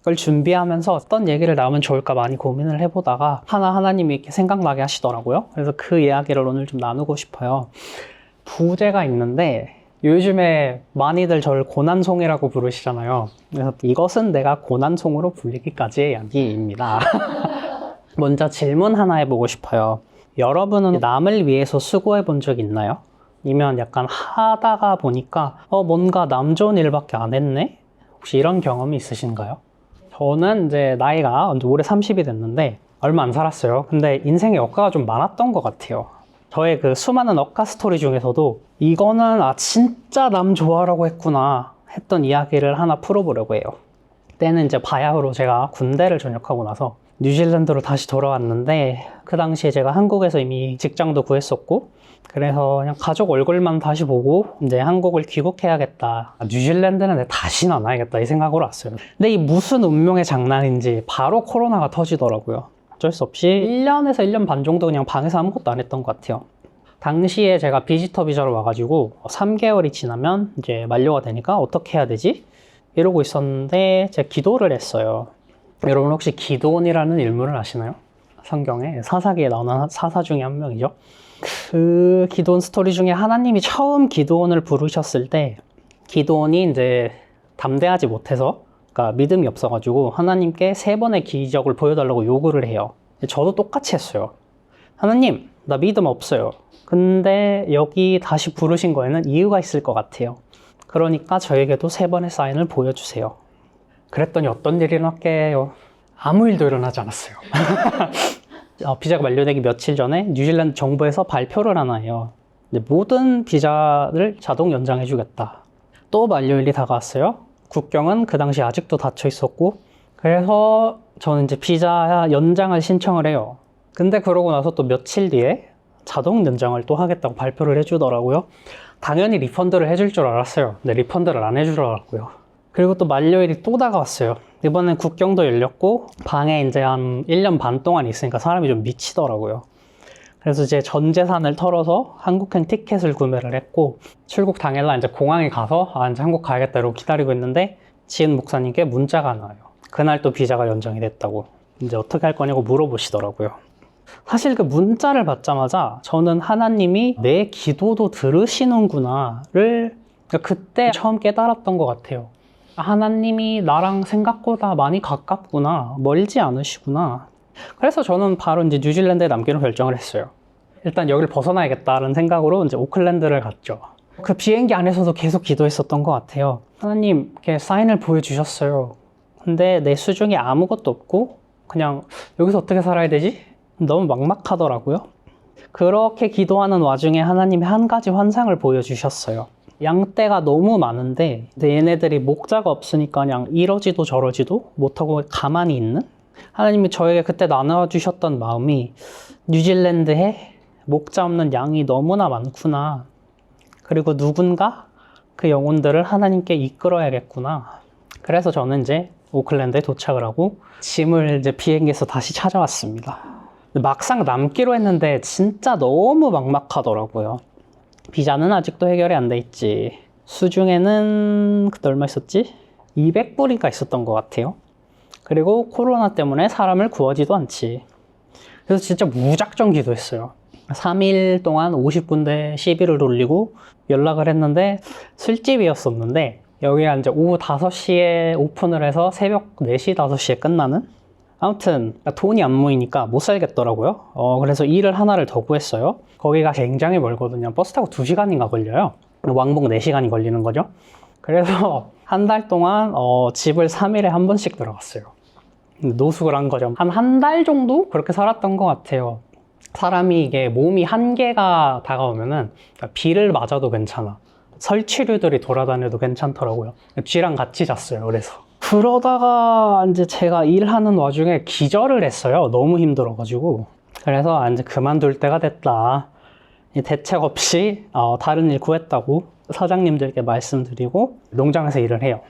그걸 준비하면서 어떤 얘기를 나오면 좋을까 많이 고민을 해보다가 하나님이 이렇게 생각나게 하시더라고요. 그래서 그 이야기를 오늘 좀 나누고 싶어요. 부제가 있는데 요즘에 많이들 저를 고난송이라고 부르시잖아요. 그래서 이것은 내가 고난송으로 불리기까지의 이야기입니다. 먼저 질문 하나 해보고 싶어요. 여러분은 남을 위해서 수고해 본 적 있나요? 아니면 약간 하다가 보니까 뭔가 남 좋은 일밖에 안 했네? 혹시 이런 경험이 있으신가요? 저는 이제 나이가 올해 30이 됐는데 얼마 안 살았어요. 근데 인생에 억가가 좀 많았던 것 같아요. 저의 그 수많은 억가 스토리 중에서도 이거는 진짜 남 좋아하라고 했구나 했던 이야기를 하나 풀어보려고 해요. 그때는 이제 바야흐로 제가 군대를 전역하고 나서 뉴질랜드로 다시 돌아왔는데 그 당시에 제가 한국에서 이미 직장도 구했었고 그래서 그냥 가족 얼굴만 다시 보고 이제 한국을 귀국해야겠다. 뉴질랜드는 내가 다시는 안 와야겠다 이 생각으로 왔어요. 근데 이 무슨 운명의 장난인지 바로 코로나가 터지더라고요. 어쩔 수 없이 1년에서 1년 반 정도 그냥 방에서 아무것도 안 했던 것 같아요. 당시에 제가 비지터 비자로 와가지고 3개월이 지나면 이제 만료가 되니까 어떻게 해야 되지? 이러고 있었는데 제가 기도를 했어요. 여러분 혹시 기도원이라는 인물을 아시나요? 성경에 사사기에 나오는 사사 중에 한 명이죠. 그 기도원 스토리 중에 하나님이 처음 기도원을 부르셨을 때 기도원이 이제 담대하지 못해서 그러니까 믿음이 없어가지고 하나님께 3번의 기적을 보여달라고 요구를 해요. 저도 똑같이 했어요. 하나님, 나 믿음 없어요. 근데 여기 다시 부르신 거에는 이유가 있을 것 같아요. 그러니까 저에게도 3번의 사인을 보여주세요. 그랬더니 어떤 일이 일어났게요? 아무 일도 일어나지 않았어요. 비자가 만료되기 며칠 전에 뉴질랜드 정부에서 발표를 하나 해요. 모든 비자를 자동 연장해주겠다. 또 만료일이 다가왔어요. 국경은 그 당시 아직도 닫혀 있었고 그래서 저는 이제 비자 연장을 신청을 해요. 근데 그러고 나서 또 며칠 뒤에 자동 연장을 또 하겠다고 발표를 해주더라고요. 당연히 리펀드를 해줄 줄 알았어요. 근데 리펀드를 안 해주더라고요. 그리고 또 만료일이 또 다가왔어요. 이번엔 국경도 열렸고 방에 이제 한 1년 반 동안 있으니까 사람이 좀 미치더라고요. 그래서 이제 전 재산을 털어서 한국행 티켓을 구매를 했고 출국 당일날 이제 공항에 가서 이제 한국 가야겠다 이러고 기다리고 있는데 지은 목사님께 문자가 나와요. 그날 또 비자가 연장이 됐다고. 이제 어떻게 할 거냐고 물어보시더라고요. 사실 그 문자를 받자마자 저는 하나님이 내 기도도 들으시는구나를 그때 처음 깨달았던 것 같아요. 하나님이 나랑 생각보다 많이 가깝구나, 멀지 않으시구나. 그래서 저는 바로 이제 뉴질랜드에 남기로 결정을 했어요. 일단 여기를 벗어나야겠다는 생각으로 이제 오클랜드를 갔죠. 그 비행기 안에서도 계속 기도했었던 것 같아요. 하나님, 이렇게 사인을 보여주셨어요. 근데 내 수중에 아무것도 없고 그냥 여기서 어떻게 살아야 되지? 너무 막막하더라고요. 그렇게 기도하는 와중에 하나님이 한 가지 환상을 보여주셨어요. 양떼가 너무 많은데 얘네들이 목자가 없으니까 그냥 이러지도 저러지도 못하고 가만히 있는? 하나님이 저에게 그때 나눠주셨던 마음이 뉴질랜드에 목자 없는 양이 너무나 많구나. 그리고 누군가 그 영혼들을 하나님께 이끌어야겠구나. 그래서 저는 이제 오클랜드에 도착을 하고 짐을 이제 비행기에서 다시 찾아왔습니다. 막상 남기로 했는데 진짜 너무 막막하더라고요. 비자는 아직도 해결이 안 돼 있지. 수중에는 그때 얼마 있었지? 200불인가 있었던 것 같아요. 그리고 코로나 때문에 사람을 구하지도 않지. 그래서 진짜 무작정 기도했어요. 3일 동안 50군데 시비를 돌리고 연락을 했는데 술집이었었는데 여기가 이제 오후 5시에 오픈을 해서 새벽 4시, 5시에 끝나는? 아무튼 돈이 안 모이니까 못 살겠더라고요. 그래서 일을 하나를 더 구했어요. 거기가 굉장히 멀거든요. 버스 타고 2시간인가 걸려요. 왕복 4시간이 걸리는 거죠. 그래서 한 달 동안 집을 3일에 한 번씩 들어갔어요. 노숙을 한 거죠. 한 달 정도 그렇게 살았던 것 같아요. 사람이 이게 몸이 한계가 다가오면은 비를 맞아도 괜찮아. 설치류들이 돌아다녀도 괜찮더라고요. 쥐랑 같이 잤어요. 그러다가 이제 제가 일하는 와중에 기절을 했어요. 너무 힘들어가지고. 그래서 이제 그만둘 때가 됐다. 대책 없이 다른 일 구했다고 사장님들께 말씀드리고 농장에서 일을 해요.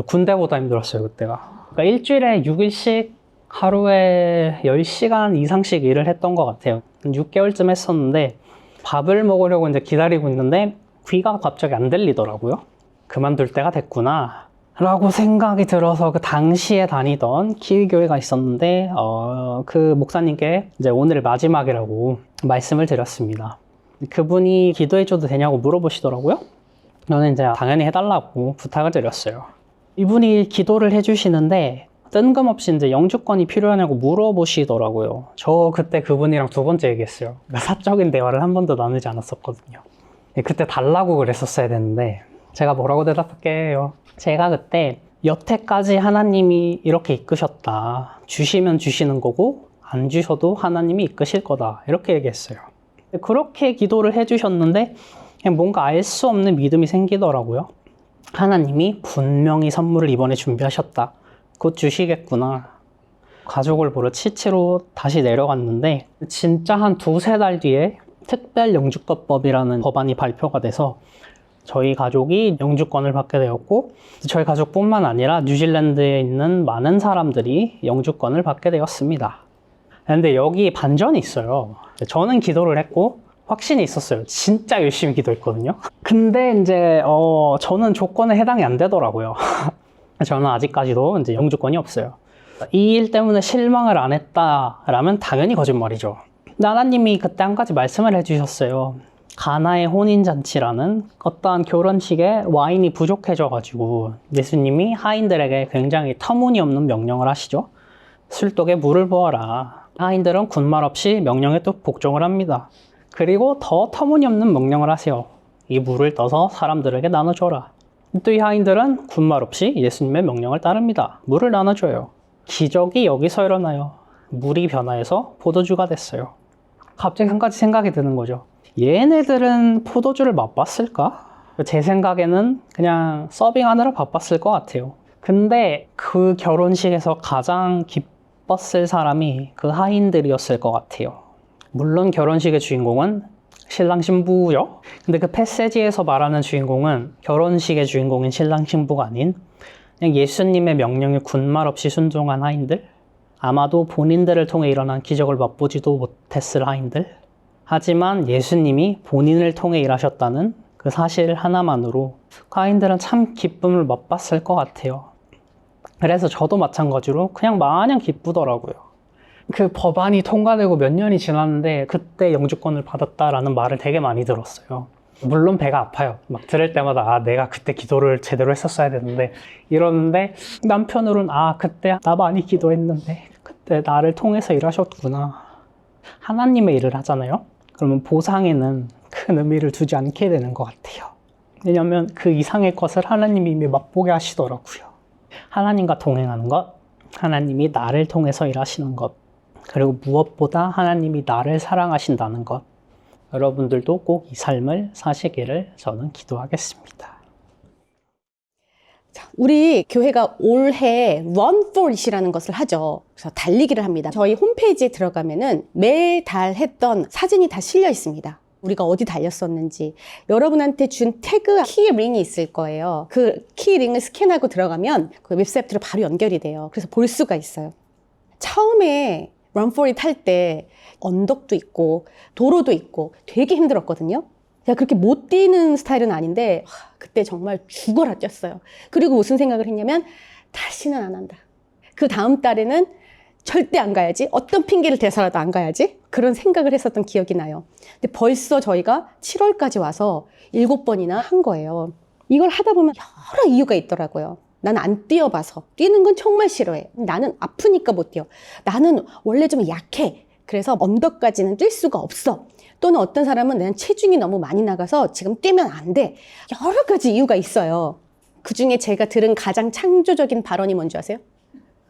군대보다 힘들었어요, 그때가. 그러니까 일주일에 6일씩 하루에 10시간 이상씩 일을 했던 것 같아요. 6개월쯤 했었는데 밥을 먹으려고 이제 기다리고 있는데 귀가 갑자기 안 들리더라고요. 그만둘 때가 됐구나. 라고 생각이 들어서 그 당시에 다니던 키위교회가 있었는데 그 목사님께 이제 오늘 마지막이라고 말씀을 드렸습니다. 그분이 기도해줘도 되냐고 물어보시더라고요. 저는 이제 당연히 해달라고 부탁을 드렸어요. 이분이 기도를 해주시는데 뜬금없이 이제 영주권이 필요하냐고 물어보시더라고요. 저 그때 그분이랑 두 번째 얘기했어요. 사적인 대화를 한 번도 나누지 않았었거든요. 그때 달라고 그랬었어야 되는데 제가 뭐라고 대답할게요. 제가 그때 여태까지 하나님이 이렇게 이끄셨다. 주시면 주시는 거고 안 주셔도 하나님이 이끄실 거다. 이렇게 얘기했어요. 그렇게 기도를 해주셨는데 그냥 뭔가 알 수 없는 믿음이 생기더라고요. 하나님이 분명히 선물을 이번에 준비하셨다. 곧 주시겠구나. 가족을 보러 치치로 다시 내려갔는데 진짜 한 두세 달 뒤에 특별 영주권법이라는 법안이 발표가 돼서 저희 가족이 영주권을 받게 되었고 저희 가족뿐만 아니라 뉴질랜드에 있는 많은 사람들이 영주권을 받게 되었습니다. 근데 여기 반전이 있어요. 저는 기도를 했고 확신이 있었어요. 진짜 열심히 기도했거든요. 근데 이제 저는 조건에 해당이 안 되더라고요. 저는 아직까지도 이제 영주권이 없어요. 이 일 때문에 실망을 안 했다라면 당연히 거짓말이죠. 하나님이 그때 한 가지 말씀을 해주셨어요. 가나의 혼인잔치라는 어떠한 결혼식에 와인이 부족해져가지고 예수님이 하인들에게 굉장히 터무니없는 명령을 하시죠. 술독에 물을 부어라. 하인들은 군말 없이 명령에 또 복종을 합니다. 그리고 더 터무니없는 명령을 하세요. 이 물을 떠서 사람들에게 나눠줘라. 또 이 하인들은 군말 없이 예수님의 명령을 따릅니다. 물을 나눠줘요. 기적이 여기서 일어나요. 물이 변화해서 포도주가 됐어요. 갑자기 한 가지 생각이 드는 거죠. 얘네들은 포도주를 맛봤을까? 제 생각에는 그냥 서빙하느라 바빴을 것 같아요. 근데 그 결혼식에서 가장 기뻤을 사람이 그 하인들이었을 것 같아요. 물론 결혼식의 주인공은 신랑 신부죠. 근데 그 패세지에서 말하는 주인공은 결혼식의 주인공인 신랑 신부가 아닌 그냥 예수님의 명령에 군말 없이 순종한 하인들, 아마도 본인들을 통해 일어난 기적을 맛보지도 못했을 하인들, 하지만 예수님이 본인을 통해 일하셨다는 그 사실 하나만으로 하인들은 참 기쁨을 맛봤을 것 같아요. 그래서 저도 마찬가지로 그냥 마냥 기쁘더라고요. 그 법안이 통과되고 몇 년이 지났는데 그때 영주권을 받았다라는 말을 되게 많이 들었어요. 물론 배가 아파요. 막 들을 때마다 내가 그때 기도를 제대로 했었어야 되는데 이러는데 남편으로는 그때 나 많이 기도했는데 그때 나를 통해서 일하셨구나. 하나님의 일을 하잖아요. 그러면 보상에는 큰 의미를 두지 않게 되는 것 같아요. 왜냐하면 그 이상의 것을 하나님이 이미 맛보게 하시더라고요. 하나님과 동행하는 것, 하나님이 나를 통해서 일하시는 것, 그리고 무엇보다 하나님이 나를 사랑하신다는 것, 여러분들도 꼭 이 삶을 사시기를 저는 기도하겠습니다. 자, 우리 교회가 올해 Run for It이라는 것을 하죠. 그래서 달리기를 합니다. 저희 홈페이지에 들어가면은 매달 했던 사진이 다 실려 있습니다. 우리가 어디 달렸었는지 여러분한테 준 태그 키링이 있을 거예요. 그 키링을 스캔하고 들어가면 그 웹사이트로 바로 연결이 돼요. 그래서 볼 수가 있어요. 처음에 Run for It 할 때 언덕도 있고 도로도 있고 되게 힘들었거든요. 제가 그렇게 못 뛰는 스타일은 아닌데 그때 정말 죽어라 뛰었어요. 그리고 무슨 생각을 했냐면 다시는 안 한다. 그 다음 달에는 절대 안 가야지. 어떤 핑계를 대서라도 안 가야지. 그런 생각을 했었던 기억이 나요. 근데 벌써 저희가 7월까지 와서 7번이나 한 거예요. 이걸 하다 보면 여러 이유가 있더라고요. 나는 안 뛰어봐서. 뛰는 건 정말 싫어해. 나는 아프니까 못 뛰어. 나는 원래 좀 약해. 그래서 언덕까지는 뛸 수가 없어. 또는 어떤 사람은 난 체중이 너무 많이 나가서 지금 뛰면 안 돼. 여러 가지 이유가 있어요. 그중에 제가 들은 가장 창조적인 발언이 뭔지 아세요?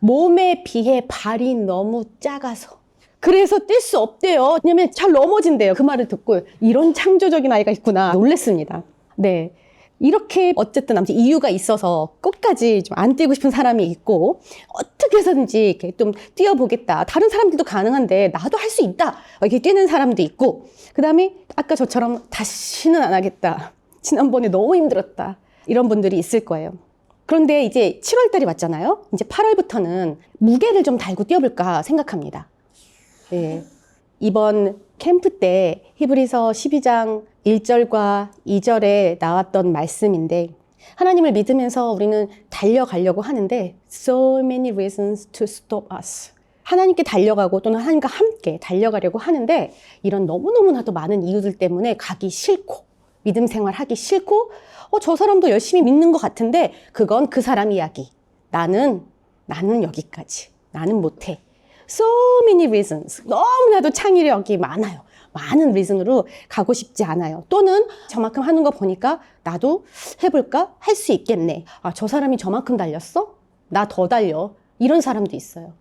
몸에 비해 발이 너무 작아서. 그래서 뛸 수 없대요. 왜냐면 잘 넘어진대요. 그 말을 듣고 이런 창조적인 아이가 있구나 놀랬습니다. 네. 이렇게 어쨌든 아무튼 이유가 있어서 끝까지 좀 안 뛰고 싶은 사람이 있고 어떻게 해서든지 이렇게 좀 뛰어보겠다. 다른 사람들도 가능한데 나도 할 수 있다. 이렇게 뛰는 사람도 있고 그 다음에 아까 저처럼 다시는 안 하겠다. 지난번에 너무 힘들었다. 이런 분들이 있을 거예요. 그런데 이제 7월 달이 왔잖아요. 이제 8월부터는 무게를 좀 달고 뛰어볼까 생각합니다. 네. 이번 캠프 때 히브리서 12장 1절과 2절에 나왔던 말씀인데 하나님을 믿으면서 우리는 달려가려고 하는데 so many reasons to stop us. 하나님께 달려가고 또는 하나님과 함께 달려가려고 하는데 이런 너무너무나도 많은 이유들 때문에 가기 싫고 믿음 생활하기 싫고 저 사람도 열심히 믿는 것 같은데 그건 그 사람 이야기. 나는 여기까지. 나는 못해. So many reasons. 너무나도 창의력이 많아요. 많은 리즌으로 가고 싶지 않아요. 또는 저만큼 하는 거 보니까 나도 해볼까? 할 수 있겠네. 저 사람이 저만큼 달렸어? 나 더 달려. 이런 사람도 있어요.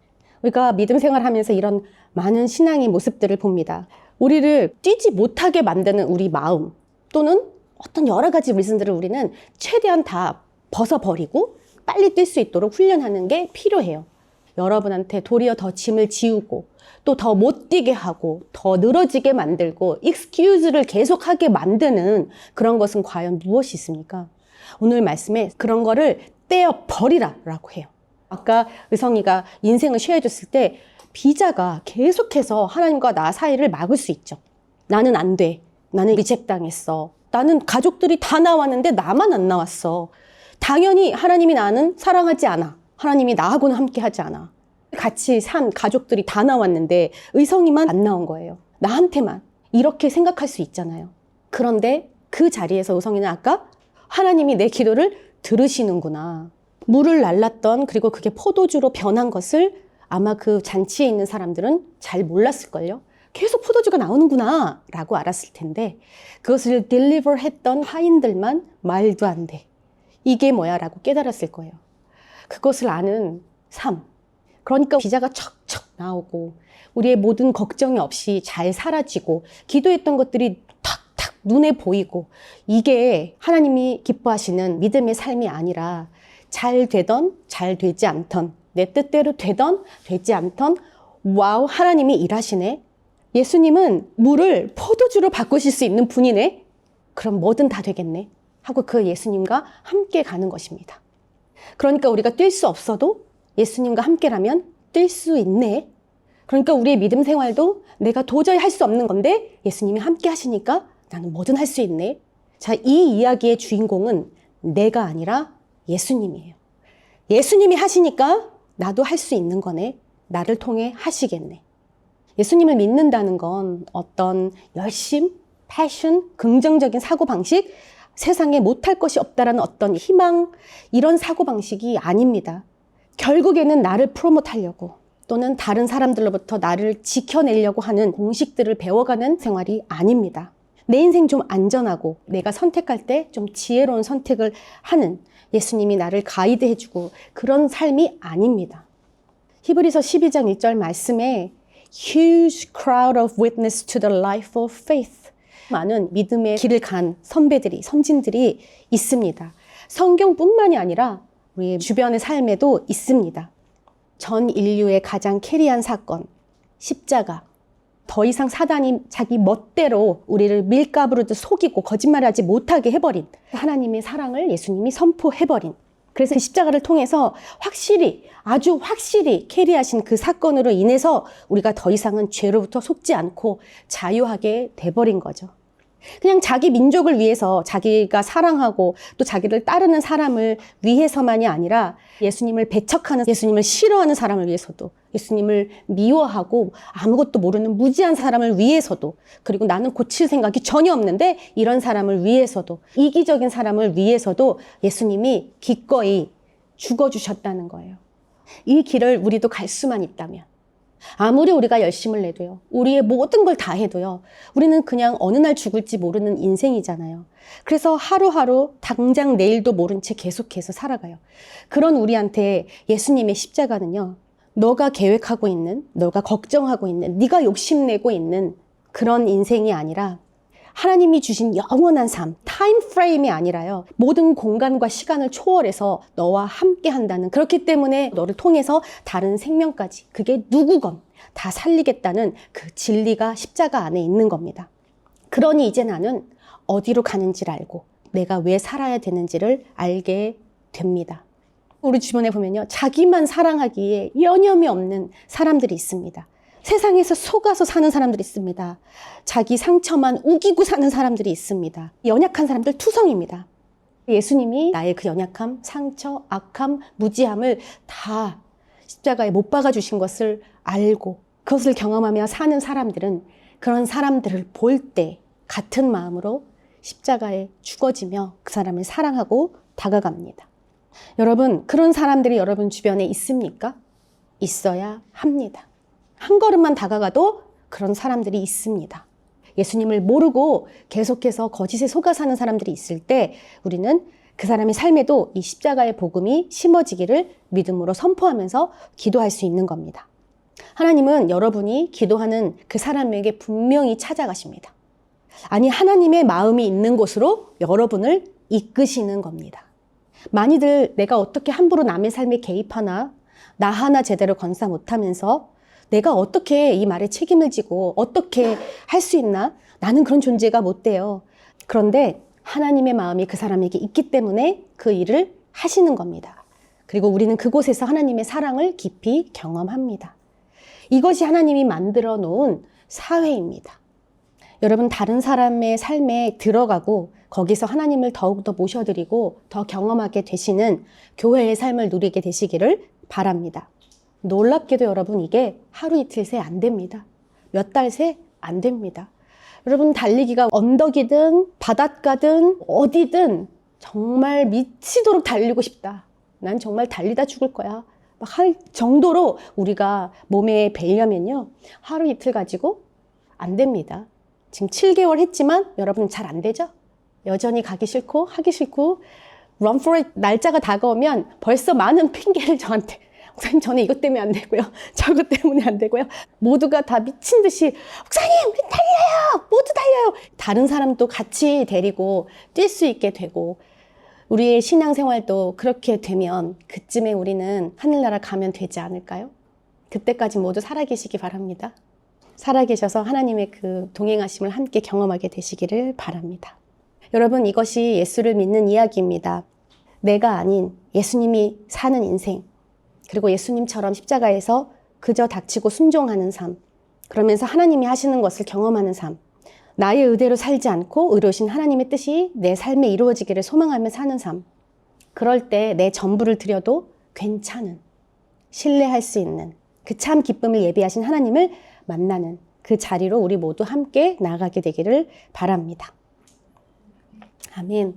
우리가 믿음 생활하면서 이런 많은 신앙의 모습들을 봅니다. 우리를 뛰지 못하게 만드는 우리 마음 또는 어떤 여러 가지 리즌들을 우리는 최대한 다 벗어버리고 빨리 뛸 수 있도록 훈련하는 게 필요해요. 여러분한테 도리어 더 짐을 지우고 또 더 못 뛰게 하고 더 늘어지게 만들고 excuse를 계속하게 만드는 그런 것은 과연 무엇이 있습니까? 오늘 말씀에 그런 거를 떼어버리라 라고 해요. 아까 의성이가 인생을 쉐어해줬을 때 비자가 계속해서 하나님과 나 사이를 막을 수 있죠. 나는 안 돼. 나는 리젝당했어. 나는 가족들이 다 나왔는데 나만 안 나왔어. 당연히 하나님이 나는 사랑하지 않아. 하나님이 나하고는 함께 하지 않아. 같이 산 가족들이 다 나왔는데 의성이만 안 나온 거예요. 나한테만. 이렇게 생각할 수 있잖아요. 그런데 그 자리에서 의성이는 아까 하나님이 내 기도를 들으시는구나. 물을 날랐던 그리고 그게 포도주로 변한 것을 아마 그 잔치에 있는 사람들은 잘 몰랐을걸요. 계속 포도주가 나오는구나 라고 알았을 텐데 그것을 deliver 했던 하인들만 말도 안 돼. 이게 뭐야 라고 깨달았을 거예요. 그것을 아는 삶. 그러니까 비자가 척척 나오고 우리의 모든 걱정이 없이 잘 사라지고 기도했던 것들이 탁탁 눈에 보이고 이게 하나님이 기뻐하시는 믿음의 삶이 아니라 잘 되던 잘 되지 않던 내 뜻대로 되던 되지 않던 와우 하나님이 일하시네. 예수님은 물을 포도주로 바꾸실 수 있는 분이네. 그럼 뭐든 다 되겠네 하고 그 예수님과 함께 가는 것입니다. 그러니까 우리가 뛸 수 없어도 예수님과 함께라면 뛸 수 있네. 그러니까 우리의 믿음 생활도 내가 도저히 할 수 없는 건데 예수님이 함께 하시니까 나는 뭐든 할 수 있네. 자, 이 이야기의 주인공은 내가 아니라 예수님이에요. 예수님이 하시니까 나도 할 수 있는 거네. 나를 통해 하시겠네. 예수님을 믿는다는 건 어떤 열심, 패션, 긍정적인 사고방식, 세상에 못할 것이 없다라는 어떤 희망, 이런 사고방식이 아닙니다. 결국에는 나를 프로모트하려고 또는 다른 사람들로부터 나를 지켜내려고 하는 공식들을 배워가는 생활이 아닙니다. 내 인생 좀 안전하고 내가 선택할 때 좀 지혜로운 선택을 하는 예수님이 나를 가이드해주고 그런 삶이 아닙니다. 히브리서 12장 1절 말씀에 Huge crowd of witness to the life of faith. 많은 믿음의 길을 간 선배들이, 선진들이 있습니다. 성경뿐만이 아니라 우리 주변의 삶에도 있습니다. 전 인류의 가장 캐리한 사건, 십자가. 더 이상 사단이 자기 멋대로 우리를 밀가부르듯 속이고 거짓말하지 못하게 해버린 하나님의 사랑을 예수님이 선포해버린 그래서 그 십자가를 통해서 확실히 아주 확실히 캐리하신 그 사건으로 인해서 우리가 더 이상은 죄로부터 속지 않고 자유하게 돼버린 거죠. 그냥 자기 민족을 위해서 자기가 사랑하고 또 자기를 따르는 사람을 위해서만이 아니라 예수님을 배척하는 예수님을 싫어하는 사람을 위해서도 예수님을 미워하고 아무것도 모르는 무지한 사람을 위해서도 그리고 나는 고칠 생각이 전혀 없는데 이런 사람을 위해서도 이기적인 사람을 위해서도 예수님이 기꺼이 죽어주셨다는 거예요. 이 길을 우리도 갈 수만 있다면 아무리 우리가 열심을 내도요. 우리의 모든 걸 다 해도요. 우리는 그냥 어느 날 죽을지 모르는 인생이잖아요. 그래서 하루하루 당장 내일도 모른 채 계속해서 살아가요. 그런 우리한테 예수님의 십자가는요. 너가 계획하고 있는, 너가 걱정하고 있는, 네가 욕심내고 있는 그런 인생이 아니라 하나님이 주신 영원한 삶, 타임 프레임이 아니라요. 모든 공간과 시간을 초월해서 너와 함께 한다는 그렇기 때문에 너를 통해서 다른 생명까지 그게 누구건 다 살리겠다는 그 진리가 십자가 안에 있는 겁니다. 그러니 이제 나는 어디로 가는지를 알고 내가 왜 살아야 되는지를 알게 됩니다. 우리 주변에 보면요. 자기만 사랑하기에 여념이 없는 사람들이 있습니다. 세상에서 속아서 사는 사람들이 있습니다. 자기 상처만 우기고 사는 사람들이 있습니다. 연약한 사람들 투성입니다. 예수님이 나의 그 연약함, 상처, 악함, 무지함을 다 십자가에 못 박아 주신 것을 알고 그것을 경험하며 사는 사람들은 그런 사람들을 볼 때 같은 마음으로 십자가에 죽어지며 그 사람을 사랑하고 다가갑니다. 여러분, 그런 사람들이 여러분 주변에 있습니까? 있어야 합니다. 한 걸음만 다가가도 그런 사람들이 있습니다. 예수님을 모르고 계속해서 거짓에 속아 사는 사람들이 있을 때 우리는 그 사람의 삶에도 이 십자가의 복음이 심어지기를 믿음으로 선포하면서 기도할 수 있는 겁니다. 하나님은 여러분이 기도하는 그 사람에게 분명히 찾아가십니다. 아니, 하나님의 마음이 있는 곳으로 여러분을 이끄시는 겁니다. 많이들 내가 어떻게 함부로 남의 삶에 개입하나, 나 하나 제대로 건사 못하면서 내가 어떻게 이 말에 책임을 지고 어떻게 할 수 있나? 나는 그런 존재가 못 돼요. 그런데 하나님의 마음이 그 사람에게 있기 때문에 그 일을 하시는 겁니다. 그리고 우리는 그곳에서 하나님의 사랑을 깊이 경험합니다. 이것이 하나님이 만들어 놓은 사회입니다. 여러분, 다른 사람의 삶에 들어가고 거기서 하나님을 더욱더 모셔드리고 더 경험하게 되시는 교회의 삶을 누리게 되시기를 바랍니다. 놀랍게도 여러분, 이게 하루 이틀 새 안 됩니다. 몇 달 새 안 됩니다. 여러분, 달리기가 언덕이든 바닷가든 어디든 정말 미치도록 달리고 싶다. 난 정말 달리다 죽을 거야. 막 할 정도로 우리가 몸에 배려면요, 하루 이틀 가지고 안 됩니다. 지금 7개월 했지만 여러분 잘 안 되죠? 여전히 가기 싫고 하기 싫고 run for it 날짜가 다가오면 벌써 많은 핑계를 저한테, 목사님 저는 이것 때문에 안 되고요, 저것 때문에 안 되고요, 모두가 다 미친 듯이 목사님 우리 달려요, 모두 달려요. 다른 사람도 같이 데리고 뛸 수 있게 되고 우리의 신앙생활도 그렇게 되면 그쯤에 우리는 하늘나라 가면 되지 않을까요? 그때까지 모두 살아계시기 바랍니다. 살아계셔서 하나님의 그 동행하심을 함께 경험하게 되시기를 바랍니다. 여러분, 이것이 예수를 믿는 이야기입니다. 내가 아닌 예수님이 사는 인생, 그리고 예수님처럼 십자가에서 그저 닥치고 순종하는 삶, 그러면서 하나님이 하시는 것을 경험하는 삶, 나의 의대로 살지 않고 의로우신 하나님의 뜻이 내 삶에 이루어지기를 소망하며 사는 삶, 그럴 때 내 전부를 드려도 괜찮은, 신뢰할 수 있는 그 참 기쁨을 예비하신 하나님을 만나는 그 자리로 우리 모두 함께 나아가게 되기를 바랍니다. 아멘.